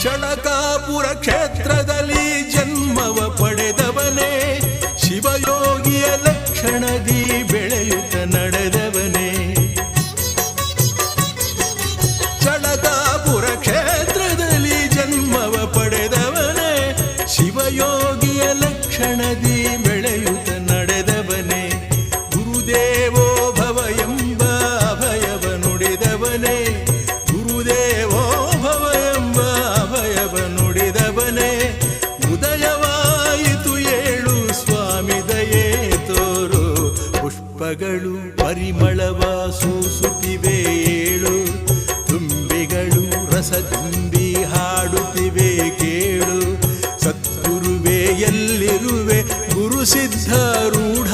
ಚಳಕಾಪುರ ಕ್ಷೇತ್ರದಲ್ಲಿ ಜನ್ಮವ ಪಡೆದವನೇ, ಶಿವಯೋಗಿಯ ಲಕ್ಷಣದಿ ಬೆಳೆಯುತ್ತ ನಡೆದವನೇ. ಚಳಕಾಪುರ ಕ್ಷೇತ್ರದಲ್ಲಿ ಜನ್ಮವ ಪಡೆದವನೇ, ಶಿವಯೋಗಿಯ ಲಕ್ಷಣದಿ ಬೆಳೆಯುತ್ತ ನಡೆದವನೇ. ಗುರುದೇವೋ ಭವ ಎಂಬ ಅಭಯವ ನುಡಿದವನೇ, ಗುರುದೇವೋ ಭವ ಎಂಬ ಅಭಯವ ನುಡಿದವನೇ. ಉದಯವಾಯಿತು ಏಳು ಸ್ವಾಮಿ ದಯೆ ತೋರು, ಪುಷ್ಪಗಳು ಪರಿಮಳವ ಸೂಸುತ್ತಿವೆ ಏಳು, ತುಂಬಿಗಳು ರಸ ತುಂಬಿ ಹಾಡುತ್ತಿವೆ ಕೇಳು. ಸದ್ಗುರುವೆ ಎಲ್ಲಿರುವೆ ಗುರು ಸಿದ್ಧಾರೂಢ,